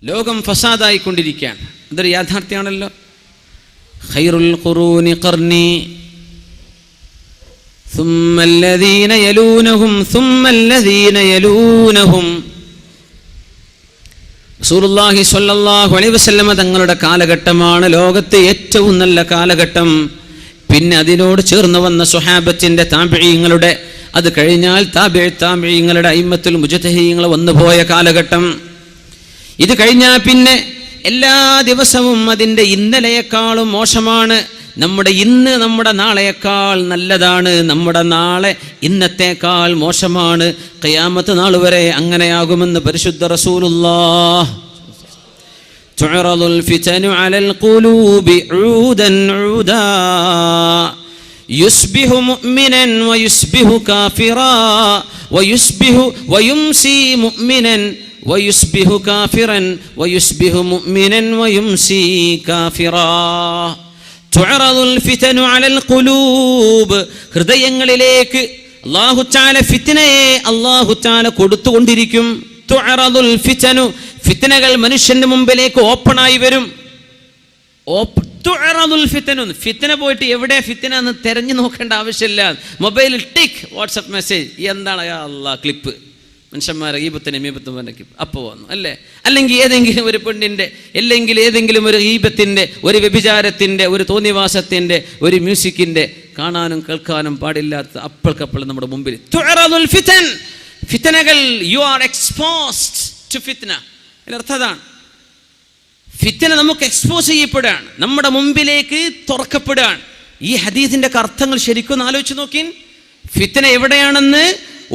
ലോകം ഫസാദായിക്കൊണ്ടിരിക്കുകയാണ്. അതൊരു യാഥാർത്ഥ്യമാണല്ലോ. ഖൈറുൽ ഖുറൂനി ഖർനി സുമ്മല്ലദീന യലൂനഹും സുമ്മല്ലദീന യലൂനഹും. റസൂലുള്ളാഹി സ്വല്ലല്ലാഹു അലൈഹി വസല്ലമ തങ്ങളുടെ കാലഘട്ടമാണ് ലോകത്തെ ഏറ്റവും നല്ല കാലഘട്ടം. പിന്നെ അതിനോട് ചേർന്ന് വന്ന സ്വഹാബത്തിന്റെ താബിഈങ്ങളുടെ, അത് കഴിഞ്ഞാൽ താബിഈങ്ങളുടെ അയിമ്മത്തുൽ മുജ്തഹിദീങ്ങൾ വന്നുപോയ കാലഘട്ടം. ഇത് കഴിഞ്ഞാൽ പിന്നെ എല്ലാ ദിവസവും അതിൻ്റെ ഇന്നലെയേക്കാളും മോശമാണ്. നമ്മുടെ ഇന്ന് നമ്മുടെ നാളെയേക്കാൾ നല്ലതാണ്, നമ്മുടെ നാളെ ഇന്നത്തേക്കാൾ മോശമാണ്. ഖിയാമത്ത് നാൾ വരെ അങ്ങനെയാകുമെന്ന് പരിശുദ്ധ റസൂലുള്ളാഹ്. തുഅറദുൽ ഫിതനു അലൽ ഖുലൂബി ഊദൻ ഊദാ യുസ്ബിഹു മുഅ്മിനൻ വയുസ്ബിഹു കാഫിറാ വയുസ്ബിഹു വയുംസി മുഅ്മിനൻ വയുസ്ബിഹു കാഫിറൻ വയുസ്ബിഹു മുഅ്മിനൻ വയുംസി കാഫിറാ. തുഅറദുൽ ഫിതനു അലൽ ഖുലൂബ്, ഹൃദയങ്ങളിലേക്ക് അല്ലാഹു തആല ഫിത്നയെ അല്ലാഹു തആല കൊടുത്തുകൊണ്ടിരിക്കും. തുഅറദുൽ ഫിതനു, ഫിത്നകൾ മനുഷ്യന്റെ മുമ്പിലേക്ക് ഓപ്പണായി വരും. തുഅറദുൽ ഫിതനു, ഫിത്ന പോയിട്ട് എവിടെ ഫിത്ന എന്ന് തെരഞ്ഞു നോക്കേണ്ട ആവശ്യമില്ല. മൊബൈലിൽ ടിക്ക്, വാട്സപ്പ് മെസ്സേജ്, എന്താണ് യാ അല്ലാഹ് ക്ലിപ്പ്, മനുഷ്യന്മാരെ ഈബത്തിന് മീബത്തും അപ്പോൾ വന്നു അല്ലേ. അല്ലെങ്കിൽ ഏതെങ്കിലും ഒരു പെണ്ണിൻ്റെ, അല്ലെങ്കിൽ ഏതെങ്കിലും ഒരു ഈബത്തിൻ്റെ, ഒരു വ്യഭിചാരത്തിൻ്റെ, ഒരു തോന്നിവാസത്തിൻ്റെ, ഒരു മ്യൂസിക്കിൻ്റെ, കാണാനും കേൾക്കാനും പാടില്ലാത്ത അപ്പൾക്കപ്പോൾ നമ്മുടെ മുമ്പിൽ. തുഅറദുൽ ഫിതൻ, ഫിത്നകൾ, യു ആർ എക്സ്പോസ്ഡ് ടു ഫിത്ന. അതിനർത്ഥതാണ് ഫിത്ന നമുക്ക് എക്സ്പോസ് ചെയ്യപ്പെടുകയാണ്, നമ്മുടെ മുമ്പിലേക്ക് തുറക്കപ്പെടുകയാണ്. ഈ ഹദീസിൻ്റെ അർത്ഥങ്ങൾ ശരിക്കും ആലോചിച്ച് നോക്കി. ഫിത്ന എവിടെയാണെന്ന്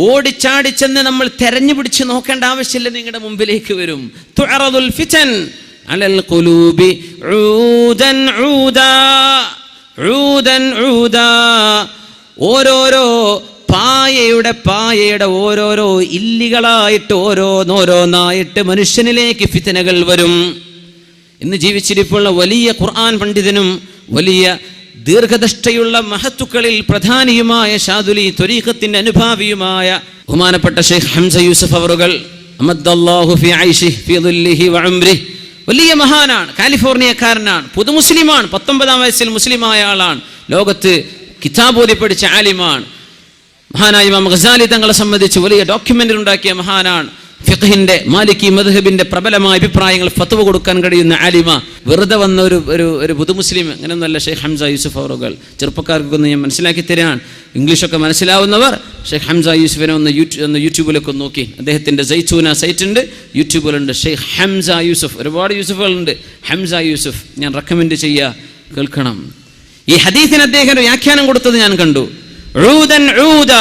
ഓടിച്ചാടിച്ചെന്ന് നമ്മൾ തെരഞ്ഞു പിടിച്ച് നോക്കേണ്ട ആവശ്യമില്ല, നിങ്ങളുടെ മുമ്പിലേക്ക് വരും. തുഅറദുൽ ഫിതൻ അലൽ ഖുലൂബി ഊദൻ ഊദാ ഊദൻ ഊദാ. ഓരോരോ പായയുടെ ഓരോരോ ഇല്ലികളായിട്ട് ഓരോന്നായിട്ട് മനുഷ്യനിലേക്ക് ഫിത്നകൾ വരും. ഇന്ന് ജീവിച്ചിരിപ്പുള്ള വലിയ ഖുർആൻ പണ്ഡിതനും വലിയ ദീർഘദൃഷ്ടിയുള്ള മഹത്തുക്കളിൽ പ്രധാനിയുമായ ഷാദുലി ത്വരീഖത്തിന്റെ അനുഭാവിയുമായ ബഹുമാനപ്പെട്ട ഷെയ്ഖ് ഹംസ യൂസഫ് അവറുകൾ അമദ്ദല്ലാഹു ഫി ഐശിഹി ഫി ദുല്ലിഹി വ ഉംരിഹി, വലിയ മഹാനാണ്, കാലിഫോർണിയക്കാരനാണ്, പുതുമുസ്ലിമാണ്, 19-ാം വയസ്സിൽ മുസ്ലിമായ ആളാണ്, ലോകത്ത് കിതാബ് ഓതി പഠിച്ച ആലിമാണ്. മഹാനായ ഇമാം ഗസാലി തങ്ങളെ സംബന്ധിച്ച് വലിയ ഡോക്യുമെന്ററി ഉണ്ടാക്കിയ മഹാനാണ്. ഫിഖ്ഹിന്റെ മാലിക്കി മദ്ഹബിന്റെ പ്രബലമായ അഭിപ്രായങ്ങൾ ഫത്വ കൊടുക്കാൻ കഴിയുന്ന ആലിമ. വെറുതെ വന്ന ഒരു പുതുമുസ്ലിം അങ്ങനെയൊന്നുമല്ല ഷെയ്ഖ് ഹംസ യൂസഫ് അവറുകൾ. ചെറുപ്പക്കാർക്കൊന്ന് ഞാൻ മനസ്സിലാക്കി തരാൻ, ഇംഗ്ലീഷൊക്കെ മനസ്സിലാവുന്നവർ ഷെയ്ഖ് ഹംസ യൂസഫിനെ ഒന്ന് യൂട്യൂബിലൊക്കെ നോക്കി. അദ്ദേഹത്തിൻ്റെ സൈറ്റൂന സൈറ്റ് ഉണ്ട്, യൂട്യൂബിലുണ്ട്. ഷെയ്ഖ് ഹംസ യൂസഫ്, ഒരുപാട് യൂസഫുകളുണ്ട്. ഹംസ യൂസഫ് ഞാൻ റെക്കമെൻഡ് ചെയ്യുക, കേൾക്കണം. ഈ ഹദീസിന് അദ്ദേഹം ഒരു വ്യാഖ്യാനം കൊടുത്തത് ഞാൻ കണ്ടു. ഊദൻ ഊദ,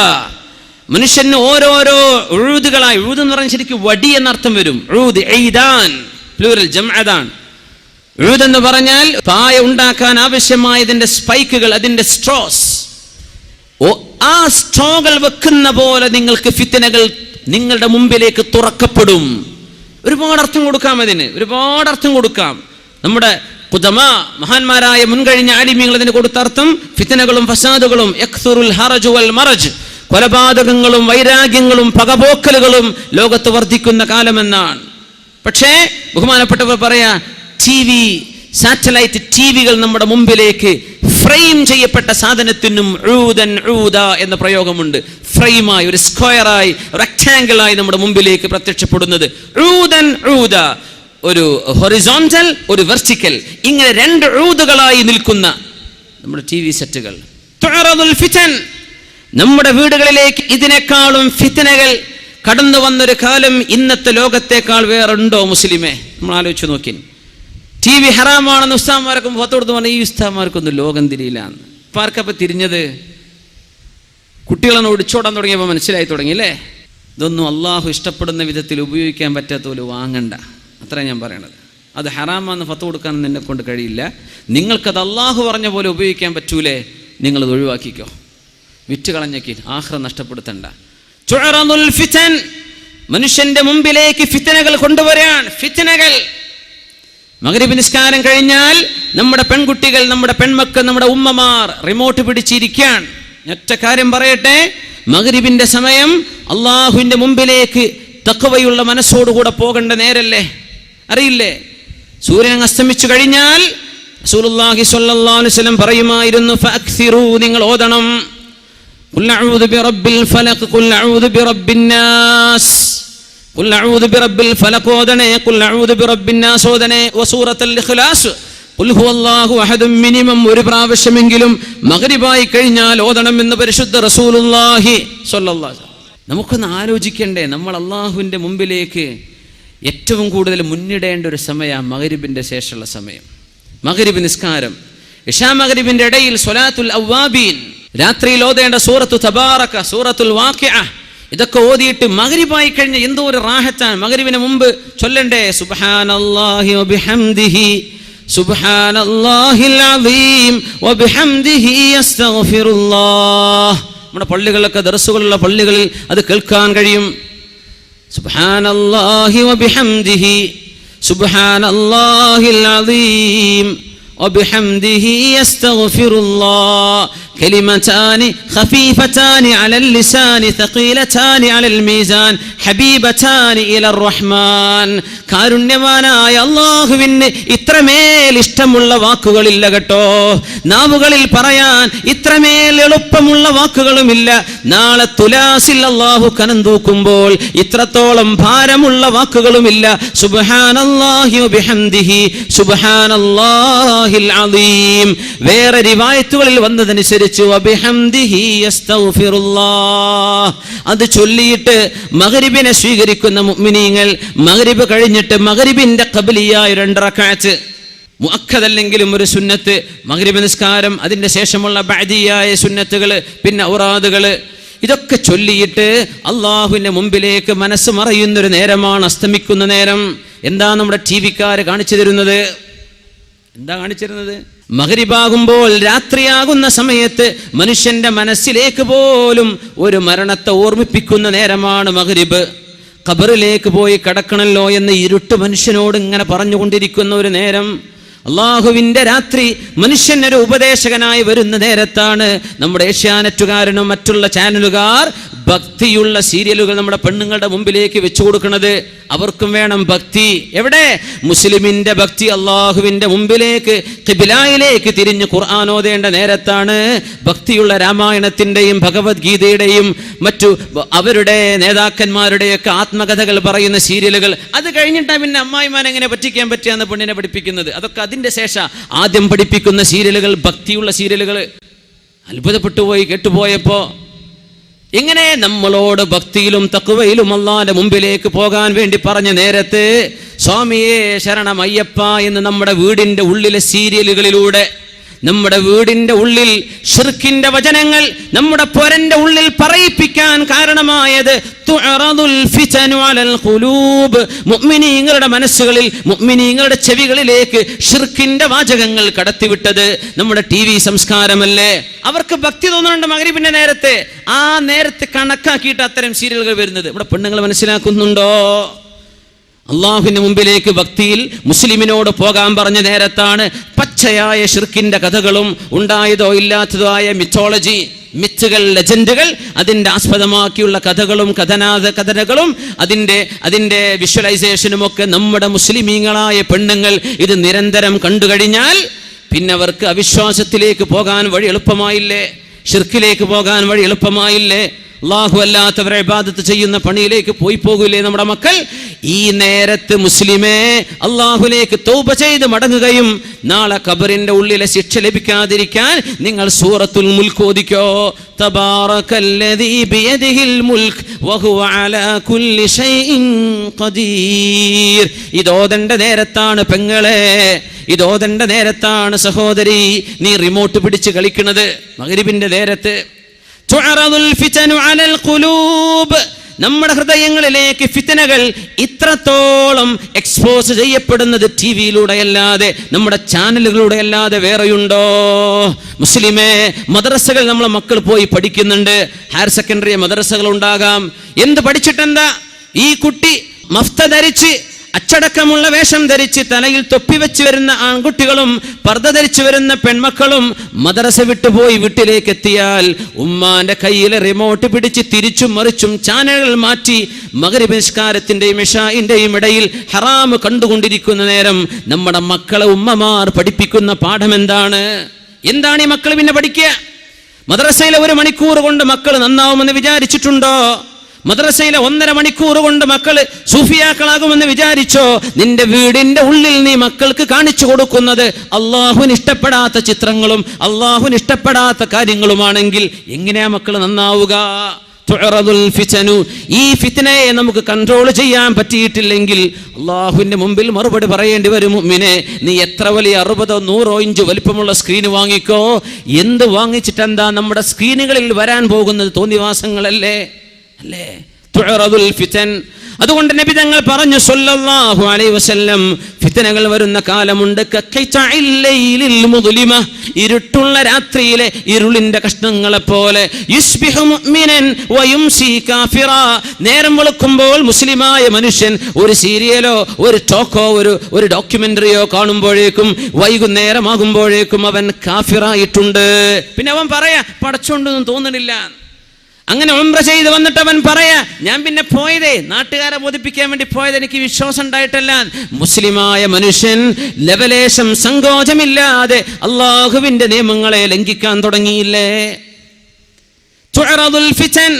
മനുഷ്യന് ഓരോരോ ഉഴുതുകളായി, ഉഴുത് എന്ന് പറഞ്ഞാൽ ശരിക്കും വടി എന്നർത്ഥം വരും. ഉഴുത് എയ്താൻ, പ്ലൂറൽ ജംഅദാൻ. ഉഴുത് എന്ന് പറഞ്ഞാൽ പായ ഉണ്ടാക്കാൻ ആവശ്യമായതിന്റെ സ്പൈക്കുകൾ, അതിന്റെ സ്ട്രോസ്. ആ സ്ട്രോകൾ വെക്കുന്ന പോലെ നിങ്ങൾക്ക് ഫിത്നകൾ നിങ്ങളുടെ മുമ്പിലേക്ക് തുറക്കപ്പെടും. ഒരുപാട് അർത്ഥം കൊടുക്കാം അതിന്, ഒരുപാട് അർത്ഥം കൊടുക്കാം. നമ്മുടെ ഖുദമാ, മഹാന്മാരായ മുൻകഴിഞ്ഞ ആലിമീങ്ങൾ അതിന് കൊടുത്ത അർത്ഥം ഫിത്നകളും ഫസാദുകളും യക്സുറുൽ ഹറജു വൽ മറജ്, കൊലപാതകങ്ങളും വൈരാഗ്യങ്ങളും പകപോക്കലുകളും ലോകത്ത് വർദ്ധിക്കുന്ന കാലമെന്നാണ്. പക്ഷേ ബഹുമാനപ്പെട്ടവർ പറയാ, TV, സാറ്റലൈറ്റ് TVകൾ നമ്മുടെ മുമ്പിലേക്ക് ഫ്രെയിം ചെയ്യപ്പെട്ട സാധനത്തിനും ഊദൻ ഊദ എന്ന പ്രയോഗമുണ്ട്. ഫ്രെയിമായി, ഒരു സ്ക്വയറായി, റെക്ടാംഗിളായി നമ്മുടെ മുമ്പിലേക്ക് പ്രത്യക്ഷപ്പെടുന്നത് ഊദൻ ഊദ. ഒരു ഹൊറിസോണ്ടൽ, ഒരു വെർട്ടിക്കൽ, ഇങ്ങനെ രണ്ട് ഊദുകളായി നിൽക്കുന്ന നമ്മുടെ TV സെറ്റുകൾ. തുഅറദുൽ ഫിതൻ, നമ്മുടെ വീടുകളിലേക്ക് ഇതിനേക്കാളും ഫിത്നകൾ കടന്നു വന്നൊരു കാലം ഇന്നത്തെ ലോകത്തേക്കാൾ വേറുണ്ടോ മുസ്ലിമേ? നമ്മൾ ആലോചിച്ച് നോക്കി. TV ഹറാമാണെന്ന് ഉസ്താദ്മാർക്കും പുറത്തോടുത്ത് പറഞ്ഞാൽ ഈ ഉസ്താദ്മാർക്കൊന്നും ലോകം തിരിയില്ലാന്ന്. ഇപ്പം ആർക്കപ്പം തിരിഞ്ഞത്? കുട്ടികളെ ഒടിച്ചോടാൻ തുടങ്ങിയപ്പോൾ മനസ്സിലായി തുടങ്ങി അല്ലേ? ഇതൊന്നും അള്ളാഹു ഇഷ്ടപ്പെടുന്ന വിധത്തിൽ ഉപയോഗിക്കാൻ പറ്റാത്ത പോലെ വാങ്ങണ്ട, അത്ര ഞാൻ പറയണത്. അത് ഹറാമാണെന്ന് ഫത്ത് കൊടുക്കാനൊന്നും എന്നെ കൊണ്ട് കഴിയില്ല. നിങ്ങൾക്കത് അള്ളാഹു പറഞ്ഞ പോലെ ഉപയോഗിക്കാൻ പറ്റൂലേ, നിങ്ങളത് ഒഴിവാക്കിക്കോ, വിറ്റ് കളഞ്ഞേക്ക്, ആഖിറ നഷ്ടപ്പെടുത്തണ്ട. തുഅറദുൽ ഫിതൻ, മനുഷ്യന്റെ മുമ്പിലേക്ക് ഫിത്നകൾ കൊണ്ടുവരാൻ. ഫിത്നകൾ മഗ്രിബ് നിസ്കാരം കഴിഞ്ഞാൽ നമ്മുടെ പെൺകുട്ടികൾ, നമ്മുടെ പെൺമക്കൾ, നമ്മുടെ ഉമ്മമാർ റിമോട്ട് പിടിച്ചിരിക്കാൻ. ഒറ്റ കാര്യം പറയട്ടെ, മഗ്രിബിന്റെ സമയം അള്ളാഹുവിന്റെ മുമ്പിലേക്ക് തഖ്വയുള്ള മനസ്സോടുകൂടെ പോകേണ്ട നേരല്ലേ? അറിയില്ലേ? സൂര്യൻ അസ്തമിച്ചു കഴിഞ്ഞാൽ റസൂലുള്ളാഹി സ്വല്ലല്ലാഹു അലൈഹി വസല്ലം പറയുമായിരുന്നു, ഫഅക്സിറൂ, നിങ്ങൾ ഓതണം, ഖുൽ അഊദു ബിറബ്ബിൽ ഫലഖ്, ഖുൽ അഊദു ബിറബ്ബിൻ നാസ്, ഖുൽ അഊദു ബിറബ്ബിൽ ഫലഖ് ഓതണേ, ഖുൽ അഊദു ബിറബ്ബിൻ നാസ് ഓതണേ, വസൂറത്തുൽ ഇഖ്ലാസ്, ഖുൽ ഹുവല്ലാഹു അഹദ് മിനിമം ഒരു പ്രാവശ്യമെങ്കിലും മഗ്രിബായി കഴിഞ്ഞാൽ ഓതണമെന്ന് പരിശുദ്ധ റസൂലുള്ളാഹി സ്വല്ലല്ലാഹു അലൈഹി വസല്ലം. നമുക്കൊന്ന് ആലോചിക്കണ്ടേ, നമ്മൾ അള്ളാഹുവിൻ്റെ മുമ്പിലേക്ക് ഏറ്റവും കൂടുതൽ മുന്നിടേണ്ട ഒരു സമയമാണ് മഗ്രിബിൻ്റെ ശേഷമുള്ള സമയം. മഗ്രിബ് നിസ്കാരം, ഇശാ മഗ്രിബിന്റെ ഇടയിൽ സ്വലാത്തുൽ അവ്വാബീൻ, രാത്രിയിൽ ഓതേണ്ട സൂറത്തു തബാറക, സൂറത്തുൽ വാഖിഅ, ഇതൊക്കെ ഓതിയിട്ട് മഗ്രിബായി കഴിഞ്ഞ എന്തോ ഒരു റാഹത്താണ്. മഗ്രിബിന് മുമ്പ് ചൊല്ലണ്ടേ സുബ്ഹാനല്ലാഹി വബിഹംദിഹി, സുബ്ഹാനല്ലാഹിൽ അസീം വബിഹംദിഹി അസ്തഗ്ഫിറുല്ലാഹ്. നമ്മുടെ പള്ളികളിലൊക്കെ ദർസുകളുള്ള പള്ളികളിൽ അത് കേൾക്കാൻ കഴിയും. സുബ്ഹാനല്ലാഹി വബിഹംദിഹി, സുബ്ഹാനല്ലാഹിൽ അസീം വബിഹംദിഹി അസ്തഗ്ഫിറുല്ലാഹ്. കലിമതാനി ഖഫീഫതാനി അലൽ ലിസാനി തഖീലതാനി അലൽ മീസാൻ ഹബീബതാനി ഇലർ റഹ്മാൻ. കാരുണ്യവാനായ അല്ലാഹുവിന് ഇത്രമേൽ ഇഷ്ടമുള്ള വാക്കുകളില്ല കേട്ടോ. നാവുകളിൽ പറയാൻ ഇത്രമേൽ എളുപ്പമുള്ള വാക്കുകളുമില്ല. നാളെ തുലാസിൽ അല്ലാഹു കനം തൂക്കുമ്പോൾ ഇത്രത്തോളം ഭാരമുള്ള വാക്കുകളുമില്ല. സുബ്ഹാനല്ലാഹി വബിഹംദിഹി സുബ്ഹാനല്ലാഹിൽ അസീം. വേറെ റിവായത്തുകളിൽ വന്നതനുസരിച്ച് വബിഹംദിഹി അസ്തഗ്ഫിറുല്ലാഹ്. അത് ചൊല്ലിയിട്ട് മഗ്രിബിനെ സ്വീകരിക്കുന്ന മുഅ്മിനീങ്ങൾ മഗ്രിബ് കഴിഞ്ഞിട്ട് മഗ്രിബിന്റെ ഖബ്ലിയായ 2 റക്അത്ത്, മുഅക്കദല്ലെങ്കിലും ഒരു സുന്നത്ത്, മഗ്രിബ് നിസ്കാരം, അതിന്റെ ശേഷമുള്ള ബഅദിയായ സുന്നത്തുകൾ, പിന്നെ ഔറാദുകൾ, ഇതൊക്കെ ചൊല്ലിയിട്ട് അള്ളാഹുവിന്റെ മുമ്പിലേക്ക് മനസ്സ് മറയുന്നൊരു നേരമാണ് അസ്തമിക്കുന്ന നേരം. എന്താ നമ്മുടെ ടിവിക്കാര് കാണിച്ചു തരുന്നത്? എന്താ കാണിച്ചിരുന്നത്? മഗ്രിബാകുമ്പോൾ, രാത്രിയാകുന്ന സമയത്ത് മനുഷ്യന്റെ മനസ്സിലേക്ക് പോലും ഒരു മരണത്തെ ഓർമ്മിപ്പിക്കുന്ന നേരമാണ് മഗ്രിബ്. ഖബറിലേക്ക് പോയി കടക്കണല്ലോ എന്ന് ഇരുട്ട് മനുഷ്യനോട് ഇങ്ങനെ പറഞ്ഞുകൊണ്ടിരിക്കുന്ന ഒരു നേരം. അള്ളാഹുവിന്റെ രാത്രി മനുഷ്യനൊരു ഉപദേശകനായി വരുന്ന നേരത്താണ് നമ്മുടെ ഏഷ്യാനെറ്റുകാരനും മറ്റുള്ള ചാനലുകാർ ഭക്തിയുള്ള സീരിയലുകൾ നമ്മുടെ പെണ്ണുങ്ങളുടെ മുമ്പിലേക്ക് വെച്ചു കൊടുക്കുന്നത്. അവർക്കും വേണം ഭക്തി. എവിടെ? മുസ്ലിമിന്റെ ഭക്തി അള്ളാഹുവിന്റെ മുമ്പിലേക്ക് ഖിബ്ലയിലേക്ക് തിരിഞ്ഞ് ഖുർആൻ ഓതേണ്ട നേരത്താണ് ഭക്തിയുള്ള രാമായണത്തിന്റെയും ഭഗവത്ഗീതയുടെയും മറ്റു അവരുടെ നേതാക്കന്മാരുടെയൊക്കെ ആത്മകഥകൾ പറയുന്ന സീരിയലുകൾ. അത് കഴിഞ്ഞിട്ടാണ് പിന്നെ അമ്മായിമാൻ എങ്ങനെ പറ്റിക്കാൻ പറ്റിയാന്ന് പെണ്ണിനെ പഠിപ്പിക്കുന്നത്. അതൊക്കെ അതിന്റെ ശേഷം ആദ്യം പഠിപ്പിക്കുന്ന സീരിയലുകൾ ഭക്തിയുള്ള സീരിയലുകൾ. അത്ഭുതപ്പെട്ടു പോയി കേട്ടുപോയപ്പോ. എങ്ങനെ നമ്മളോട് ഭക്തിയിലും തഖ്വയിലും അല്ലാഹുവിന്റെ മുമ്പിലേക്ക് പോകാൻ വേണ്ടി പറഞ്ഞ നേരത്ത് സ്വാമിയേ ശരണം അയ്യപ്പ എന്ന് നമ്മുടെ വീടിന്റെ ഉള്ളിലെ സീരിയലുകളിലൂടെ, നമ്മുടെ വീടിന്റെ ഉള്ളിൽ ശിർക്കിന്റെ വചനങ്ങൾ നമ്മുടെ പൊരന്റെ ഉള്ളിൽ പറയിപ്പിക്കാൻ കാരണമായത് തുഅറദുൽ ഫിതനു അലൽ ഖുലൂബ്. മുഅ്മിനീങ്ങളുടെ മനസ്സുകളിൽ, മുഅ്മിനീങ്ങളുടെ ചെവികളിലേക്ക് ശിർക്കിന്റെ വാചകങ്ങൾ കടത്തിവിട്ടത് നമ്മുടെ TV സംസ്കാരമല്ലേ? അവർക്ക് ഭക്തി തോന്നുന്നുണ്ട് മഗ്രിബിന്റെ നേരത്തെ. ആ നേരത്തെ കണക്കാക്കിയിട്ട് അത്തരം സീരിയലുകൾ വരുന്നത്. നമ്മുടെ പെണ്ണുങ്ങൾ മനസ്സിലാക്കുന്നുണ്ടോ? അള്ളാഹുവിന്റെ മുമ്പിലേക്ക് ഭക്തിയിൽ മുസ്ലിമിനോട് പോകാൻ പറഞ്ഞ നേരത്താണ് പച്ചയായ ശിർക്കിന്റെ കഥകളും ഉണ്ടായതോ ഇല്ലാത്തതോ ആയ മിത്തോളജി, മിത്തുകൾ, ലെജൻഡുകൾ, അതിന്റെ ആസ്പദമാക്കിയുള്ള കഥകളും കഥനകളും അതിന്റെ വിഷ്വലൈസേഷനും ഒക്കെ നമ്മുടെ മുസ്ലിമീങ്ങളായ പെണ്ണുങ്ങൾ ഇത് നിരന്തരം കണ്ടുകഴിഞ്ഞാൽ പിന്നെ അവർക്ക് അവിശ്വാസത്തിലേക്ക് പോകാൻ വഴി എളുപ്പമായില്ലേ? ഷിർക്കിലേക്ക് പോകാൻ വഴി എളുപ്പമായില്ലേ? അല്ലാഹു അല്ലാത്തവരെ ഇബാദത്ത് ചെയ്യുന്ന പണിയിലേക്ക് പോകൂലേ നമ്മുടെ മക്കൾ? ഈ നേരത്ത് മുസ്ലിമേ അല്ലാഹുവിലേക്ക് തൗബ ചെയ്ത് മടങ്ങുകയും നാളെ ഖബറിന്റെ ഉള്ളിലെ ശിക്ഷ ലഭിക്കാതിരിക്കാൻ നിങ്ങൾ സൂറത്തുൽ മുൽക്ക് ഓദിക്കോ. തബാറകല്ലദീ ബിയദിഹിൽ മുൽക്ക് വഹുവ അലാ കുല്ലി ഷൈഇൻ ഖദീർ. ഇതോദണ്ട നേരത്താണ് പെങ്ങളെ, ഇതോദണ്ട നേരത്താണ് സഹോദരി നീ റിമോട്ട് പിടിച്ച് കളിക്കുന്നത്. മഗ്രിബിന്റെ നേരത്ത് തുഅറദുൽ ഫിതനു അലൽ ഖുലൂബ്. നമ്മുടെ ഹൃദയങ്ങളിലേക്ക് ഫിത്നകൾ ഇത്രത്തോളം എക്സ്പോസ് ചെയ്യപ്പെടുന്നത് ടിവിയിലൂടെ അല്ലാതെ, നമ്മുടെ ചാനലുകളിലൂടെ അല്ലാതെ വേറെയുണ്ടോ? മുസ്ലിമേ, മദ്രസകൾ നമ്മളെ മക്കൾ പോയി പഠിക്കുന്നുണ്ട്. ഹയർ സെക്കൻഡറി മദ്രസകൾ ഉണ്ടാകാം. എന്ത് പഠിച്ചിട്ടെന്താ? ഈ കുട്ടി മഫ്ത ധരിച്ച് അച്ചടക്കമുള്ള വേഷം ധരിച്ച് തലയിൽ തൊപ്പി വെച്ച് വരുന്ന ആൺകുട്ടികളും പർദ്ദ ധരിച്ചു വരുന്ന പെൺമക്കളും മദ്രസ വിട്ടുപോയി വീട്ടിലേക്ക് എത്തിയാൽ ഉമ്മാന്റെ കയ്യിലെ റിമോട്ട് പിടിച്ച് തിരിച്ചും മറിച്ചും ചാനലുകൾ മാറ്റി മഗ്രിബ് നിസ്കാരത്തിന്റെയും ഇശാഇന്റെയും ഇടയിൽ ഹറാം കണ്ടുകൊണ്ടിരിക്കുന്ന നേരം നമ്മുടെ മക്കളെ ഉമ്മമാർ പഠിപ്പിക്കുന്ന പാഠം എന്താണ് ഈ മക്കൾ പിന്നെ പഠിക്കുക? മദ്രസയിലെ 1 മണിക്കൂർ കൊണ്ട് മക്കൾ നന്നാവുമെന്ന് വിചാരിച്ചിട്ടുണ്ടോ? മദ്രസയിലെ 1.5 മണിക്കൂർ കൊണ്ട് മക്കള് സൂഫിയാക്കളാകുമെന്ന് വിചാരിച്ചോ? നിന്റെ വീടിന്റെ ഉള്ളിൽ നീ മക്കൾക്ക് കാണിച്ചു കൊടുക്കുന്നത് അള്ളാഹുവിന് ഇഷ്ടപ്പെടാത്ത ചിത്രങ്ങളും അള്ളാഹുവിന് ഇഷ്ടപ്പെടാത്ത കാര്യങ്ങളുമാണെങ്കിൽ എങ്ങനെയാ മക്കൾ നന്നാവുക? ഈ ഫിത്നയെ നമുക്ക് കൺട്രോൾ ചെയ്യാൻ പറ്റിയിട്ടില്ലെങ്കിൽ അള്ളാഹുവിന്റെ മുമ്പിൽ മറുപടി പറയേണ്ടി വരും. മുഅ്മിനേ, നീ എത്ര വലിയ 60 100 ഇഞ്ച് വലിപ്പമുള്ള സ്ക്രീൻ വാങ്ങിക്കോ, എന്ത് വാങ്ങിച്ചിട്ടെന്താ? നമ്മുടെ സ്ക്രീനുകളിൽ വരാൻ പോകുന്നത് തോന്നിവാസങ്ങളല്ലേ അല്ലേ? തുഅറദുൽ ഫിതൻ. അതുകൊണ്ട് നബി തങ്ങൾ പറഞ്ഞു സല്ലല്ലാഹു അലൈഹി വസല്ലം, ഫിത്നകൾ വരുന്ന കാലമുണ്ട്. ഇരുട്ടുള്ള രാത്രിയിലെ ഇരുളിന്റെ കഷ്ണങ്ങളെ പോലെ. യുസ്ബിഹു മുഅ്മിനൻ വയുംസി കാഫിറാ. നേരം വെളുക്കുമ്പോൾ മുസ്ലിമായ മനുഷ്യൻ ഒരു സീരിയലോ ഒരു ടോക്കോ ഒരു ഡോക്യുമെന്ററിയോ കാണുമ്പോഴേക്കും വൈകുന്നേരമാകുമ്പോഴേക്കും അവൻ കാഫിറായിട്ടുണ്ട്. പിന്നെ അവൻ പറയാ പടച്ചോണ്ടൊന്നും തോന്നണില്ല. അങ്ങനെ ഉംറ ചെയ്ത് വന്നിട്ട് അവൻ പറയാ, ഞാൻ പിന്നെ പോയതേ നാട്ടുകാരെ ബോധിപ്പിക്കാൻ വേണ്ടി പോയത്, എനിക്ക് വിശ്വാസം ഉണ്ടായിട്ടല്ല. മുസ്ലിമായ മനുഷ്യൻ ലവലേശം സങ്കോചമില്ലാതെ അള്ളാഹുവിന്റെ നിയമങ്ങളെ ലംഘിക്കാൻ തുടങ്ങിയില്ലേ? തുഅറദുൽ ഫിതൻ.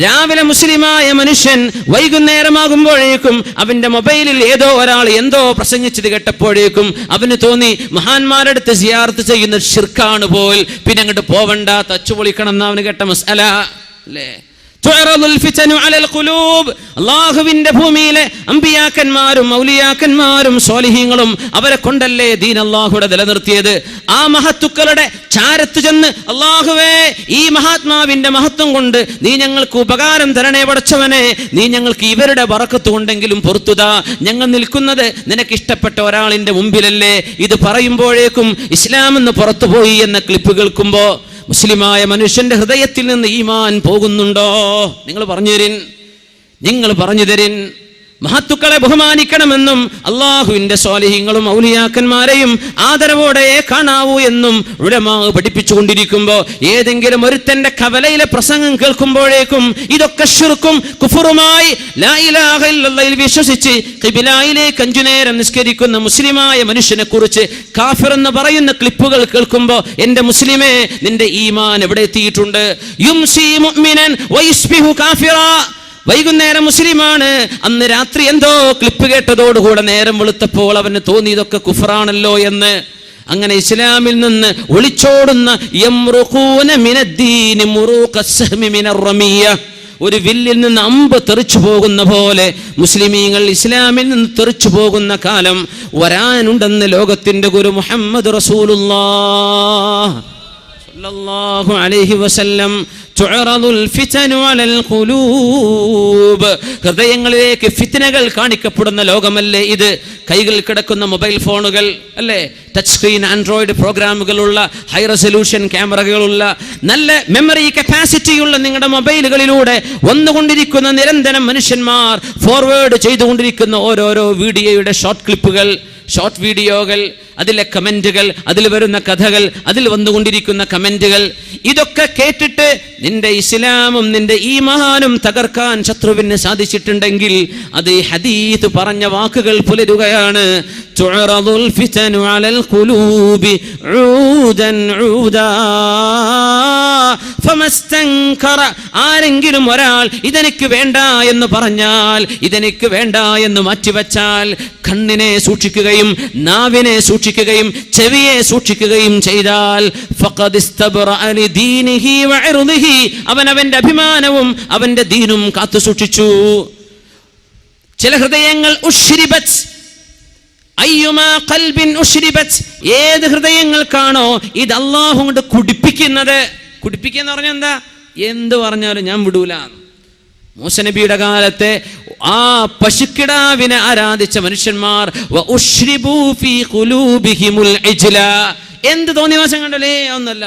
രാവിലെ മുസ്ലിമായ മനുഷ്യൻ വൈകുന്നേരമാകുമ്പോഴേക്കും അവന്റെ മൊബൈലിൽ ഏതോ ഒരാൾ എന്തോ പ്രസംഗിച്ചത് കേട്ടപ്പോഴേക്കും അവന് തോന്നി മഹാന്മാരെടുത്ത് സിയാറത്ത് ചെയ്യുന്നത് ശിർക്കാണ് പോൽ, പിന്നെ അങ്ങോട്ട് പോവണ്ട, തച്ചുപൊളിക്കണം എന്ന് അവന് കേട്ട മസ്അല അല്ലേ? അള്ളാഹുവിന്റെ ഭൂമിയിലെ അമ്പിയാക്കന്മാരും ഔലിയാക്കന്മാരും സ്വാലിഹീങ്ങളും അവരെ കൊണ്ടല്ലേ ദീൻ അള്ളാഹുടെ നിലനിർത്തിയത്. ആ മഹത്തുക്കളുടെ ചാരത്ത് ചെന്ന് അള്ളാഹുവേ, ഈ മഹാത്മാവിന്റെ മഹത്വം കൊണ്ട് നീ ഞങ്ങൾക്ക് ഉപകാരം തരണേ പടച്ചവനെ, നീ ഞങ്ങൾക്ക് ഇവരുടെ ബറക്കത്ത് കൊണ്ടെങ്കിലും പൊറുത്തുതാ. ഞങ്ങൾ നിൽക്കുന്നത് നിനക്ക് ഇഷ്ടപ്പെട്ട ഒരാളിന്റെ മുമ്പിലല്ലേ. ഇത് പറയുമ്പോഴേക്കും ഇസ്ലാം എന്ന് പുറത്തുപോയി എന്ന ക്ലിപ്പ് കേൾക്കുമ്പോ മുസ്ലിമായ മനുഷ്യന്റെ ഹൃദയത്തിൽ നിന്ന് ഈമാൻ പോകുന്നുണ്ടോ? നിങ്ങൾ പറഞ്ഞു തരിൻ. മഹത്തുക്കളെ ബഹുമാനിക്കണമെന്നും അള്ളാഹുവിന്റെ സ്വാലിഹീങ്ങളും ഔലിയാക്കന്മാരെയും ആദരവോടെ കാണാവൂ എന്നും ഉലമാ പഠിപ്പിച്ചുകൊണ്ടിരിക്കുമ്പോ ഏതെങ്കിലും ഒരുത്തന്റെ കവലയിലെ പ്രസംഗം കേൾക്കുമ്പോഴേക്കും ഇതൊക്കെ ശിർക്കും കുഫറുമായി ലാ ഇലാഹ ഇല്ലല്ലാഹ് വിശ്വസിച്ച് ഖിബിലയിലേക്ക് 5 നേരം നിസ്കരിക്കുന്ന മുസ്ലിമായ മനുഷ്യനെ കുറിച്ച് കാഫിർ എന്ന് പറയുന്ന ക്ലിപ്പുകൾ കേൾക്കുമ്പോ എന്റെ മുസ്ലിമേ, നിന്റെ ഈമാൻ എവിടെ എത്തിയിട്ടുണ്ട്? യുംസി മുഅ്മിനൻ വയസ്ബിഹു കാഫിറാ. വൈകുന്നേരം മുസ്ലിമാണ്, അന്ന് രാത്രി എന്തോ ക്ലിപ്പ് കേട്ടതോടുകൂടെ നേരം വെളുത്തപ്പോൾ അവന് തോന്നി ഇതൊക്കെ കുഫറാണല്ലോ എന്ന്. അങ്ങനെ ഇസ്ലാമിൽ നിന്ന് ഒളിച്ചോടുന്ന ഒരു വില്ലിൽ നിന്ന് അമ്പ് തെറിച്ചു പോകുന്ന പോലെ മുസ്ലിമീങ്ങൾ ഇസ്ലാമിൽ നിന്ന് തെറിച്ചു പോകുന്ന കാലം വരാനുണ്ടെന്ന് ലോകത്തിന്റെ ഗുരു മുഹമ്മദ് റസൂലുള്ളാഹ് സല്ലല്ലാഹു അലൈഹി വസല്ലം. തുഅറദുൽ ഫിതനു അലൽ ഖുലൂബ്. ഹൃദയങ്ങളിലേക്ക് ഫിത്നകൾ കാണിക്കപ്പെടുന്ന ലോകമല്ലേ ഇത്? കൈകളിൽ കിടക്കുന്ന മൊബൈൽ ഫോണുകൾ അല്ലേ, ടച്ച് സ്ക്രീൻ ആൻഡ്രോയിഡ് പ്രോഗ്രാമുകളുള്ള ഹൈ റെസൊല്യൂഷൻ ക്യാമറകളുള്ള നല്ല മെമ്മറി കപ്പാസിറ്റിയുള്ള നിങ്ങളുടെ മൊബൈലുകളിലൂടെ വന്നുകൊണ്ടിരിക്കുന്ന നിരന്തരം മനുഷ്യന്മാർ ഫോർവേഡ് ചെയ്തുകൊണ്ടിരിക്കുന്ന ഓരോരോ വീഡിയോയുടെ ഷോർട്ട് ക്ലിപ്പുകൾ, ഷോർട്ട് വീഡിയോകൾ, അതിലെ കമന്റുകൾ, അതിൽ വരുന്ന കഥകൾ, അതിൽ വന്നുകൊണ്ടിരിക്കുന്ന കമന്റുകൾ, ഇതൊക്കെ കേട്ടിട്ട് നിന്റെ ഇസ്ലാമും നിന്റെ ഈമാനും തകർക്കാൻ ശത്രുവിന് സാധിച്ചിട്ടുണ്ടെങ്കിൽ അത് ഈ ഹദീസ് പറഞ്ഞ വാക്കുകൾ പുലരുകയാണ്. തുഅറദുൽ ഫിതനു അലൽ ഖുലൂബി ഊദൻ ഊദാ ഫമസ്തൻകറ. ആരെങ്കിലും ഒരാൾ ഇതെനിക്ക് വേണ്ട എന്ന് പറഞ്ഞാൽ, ഇതെനിക്ക് വേണ്ട എന്ന് മാറ്റിവെച്ചാൽ, കണ്ണിനെ സൂക്ഷിക്കുകയും നാവിനെ സൂക്ഷിക്കുകയും ചെവിയെ സൂക്ഷിക്കുകയും ചെയ്താൽ ഫഖദ് ഇസ്തബ്റഅ ലിദീനിഹി വഇർദിഹി, അവൻ അവന്റെ അഭിമാനവും അവന്റെ ദീനും കാത്തു സൂക്ഷിച്ചു. ചില ഹൃദയങ്ങൾ ഉശ്രിബത്, അയ്യുമാ ഖൽബിൻ ഉശ്രിബത്, ഏത് ഹൃദയങ്ങൾക്കാണോ ഇത് അല്ലാഹു കൊണ്ട് കുടിപ്പിക്കുന്നത്. കുടിപ്പിക്കുക എന്ന് പറഞ്ഞാൽ എന്താ? എന്ത് പറഞ്ഞാലും ഞാൻ വിടൂല. മൂസ നബിയുടെ കാലത്തെ ആ പശുക്കിടാവിനെ ആരാധിച്ച മനുഷ്യന്മാർ എന്ത് തോന്നിവാസം കണ്ടല്ലേ ഒന്നല്ല,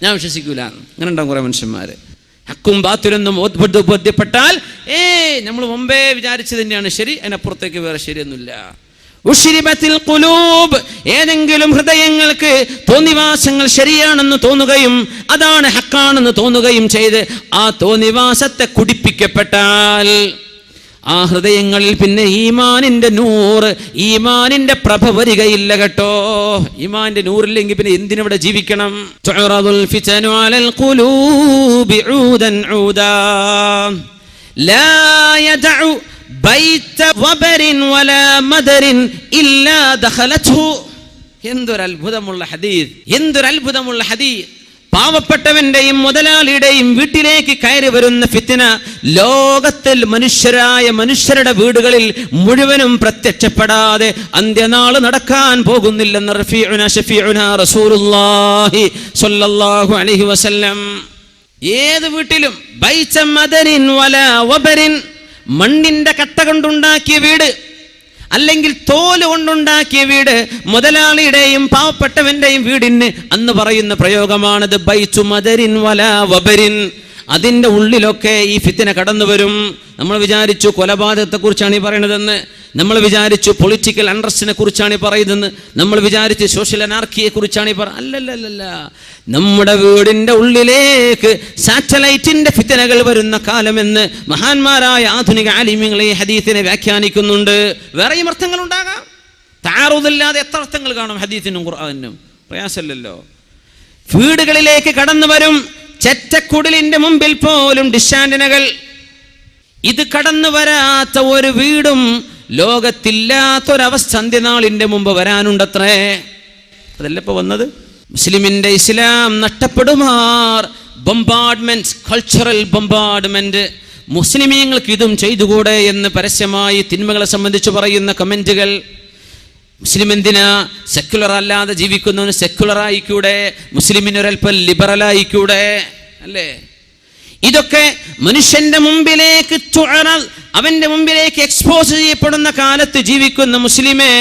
ഞാൻ വിശ്വസിക്കൂല. അങ്ങനെ ഉണ്ടാകും കുറെ മനുഷ്യന്മാര്. ഹക്കും ബാത്തിലൊന്നും ബോധ്യപ്പെട്ടാൽ നമ്മൾ മുമ്പേ വിചാരിച്ചു തന്നെയാണ് ശരി, അതിനപ്പുറത്തേക്ക് വേറെ ശരിയൊന്നുമില്ല. ഉശ്രിബത്തിൽ ഖുലൂബ്, ഏതെങ്കിലും ഹൃദയങ്ങൾക്ക് തോന്നിവാസങ്ങൾ ശരിയാണെന്ന് തോന്നുകയും അതാണ് ഹക്കാണെന്ന് തോന്നുകയും ചെയ്ത് ആ തോന്നിവാസത്തെ കുടിപ്പിക്കപ്പെട്ടാൽ ആ ഹൃദയങ്ങളിൽ പിന്നെ ഈമാനിന്റെ നൂറ്, ഈമാനിന്റെ പ്രഭ വരികയില്ല കേട്ടോ. ഈമാനിന്റെ നൂറില്ലെങ്കിൽ പിന്നെ എന്തിനിവിടെ ജീവിക്കണം? തുഅറദുൽ ഫിതനു അലൽ ഖുലൂബി ഊദൻ ഊദാ ലാ യദഉ ബൈത വബരിൻ വലാ മദരിൻ ഇല്ലാ ദഖലത്ഹു. എന്തൊരു അത്ഭുതമുള്ള ഹദീസ്, എന്തൊരു അത്ഭുതമുള്ള ഹദീസ്. പാവപ്പെട്ടവന്റെയും മുതലാളിയുടെയും വീട്ടിലേക്ക് കയറി വരുന്ന ഫിത്ന ലോകത്തിൽ മനുഷ്യരുടെ വീടുകളിൽ മുഴുവനും പ്രത്യക്ഷപ്പെടാതെ അന്ത്യനാൾ നടക്കാൻ പോകുന്നില്ലെന്ന് റഫീഉനാ ശഫീഉനാ റസൂലുള്ളാഹി സ്വല്ലല്ലാഹു അലൈഹി വസല്ലം. ഏത് വീട്ടിലും ബൈത മദരിൻ വലാ വബരിൻ, മണ്ണിന്റെ കട്ട കൊണ്ടുണ്ടാക്കിയ വീട് അല്ലെങ്കിൽ തോല് കൊണ്ടുണ്ടാക്കിയ വീട്, മുതലാളിയുടെയും പാവപ്പെട്ടവന്റെയും വീടിന് അന്ന് പറയുന്ന പ്രയോഗമാണത് ബൈതു മദരിൻ വലാ വബരിൻ. അതിൻ്റെ ഉള്ളിലൊക്കെ ഈ ഫിത്ന കടന്നു വരും. നമ്മൾ വിചാരിച്ചു കൊലപാതകത്തെ കുറിച്ചാണ് ഈ പറയുന്നതെന്ന്, നമ്മൾ വിചാരിച്ചു പൊളിറ്റിക്കൽ അൺറസ്റ്റിനെ കുറിച്ചാണ് ഈ പറയുന്നതെന്ന്, നമ്മൾ വിചാരിച്ചു സോഷ്യൽ അനാർക്കിയെ കുറിച്ചാണ് ഈ അല്ലല്ല, നമ്മുടെ വീടിന്റെ ഉള്ളിലേക്ക് സാറ്റലൈറ്റിന്റെ ഫിത്നകൾ വരുന്ന കാലമെന്ന് മഹാന്മാരായ ആധുനിക ആലിമീങ്ങൾ ഈ ഹദീസിനെ വ്യാഖ്യാനിക്കുന്നുണ്ട്. വേറെയും അർത്ഥങ്ങൾ ഉണ്ടാകാം, താറുദില്ലാതെ എത്ര അർത്ഥങ്ങൾ കാണും ഹദീസിനും ഖുർആനിനും, പ്രയാസമല്ലല്ലോ. വീടുകളിലേക്ക് കടന്നു വരും. ചെറ്റക്കുടലിന്റെ മുമ്പിൽ പോലും ഡിഷാന്റിനകൾ. ഇത് കടന്നു വരാത്ത ഒരു വീടും ലോകത്തില്ലാത്തൊരവസ്ഥ അന്ത്യനാളിന്റെ മുമ്പ് വരാനുണ്ടത്രേ. അതല്ല ഇപ്പൊ വന്നത്. മുസ്ലിമിന്റെ ഇസ്ലാം നഷ്ടപ്പെടുമാർ ബൊംബാർഡ്മെന്റ്, കൾച്ചറൽ ബൊംബാർഡ്മെന്റ്. മുസ്ലിമീങ്ങൾക്ക് ഇതും ചെയ്തുകൂടെ എന്ന് പരസ്യമായി തിന്മകളെ സംബന്ധിച്ച് പറയുന്ന കമന്റുകൾ. മുസ്ലിം എന്തിനാ സെക്യുലർ അല്ലാതെ ജീവിക്കുന്നവന് സെക്യുലർ ആയിക്കൂടെ, മുസ്ലിമിനൊരൽപ്പം ലിബറൽ ആയിക്കൂടെ, അല്ലേ? ഇതൊക്കെ മനുഷ്യന്റെ മുമ്പിലേക്ക് അവന്റെ മുമ്പിലേക്ക് എക്സ്പോസ് ചെയ്യപ്പെടുന്ന കാലത്ത് ജീവിക്കുന്ന മുസ്ലിമെ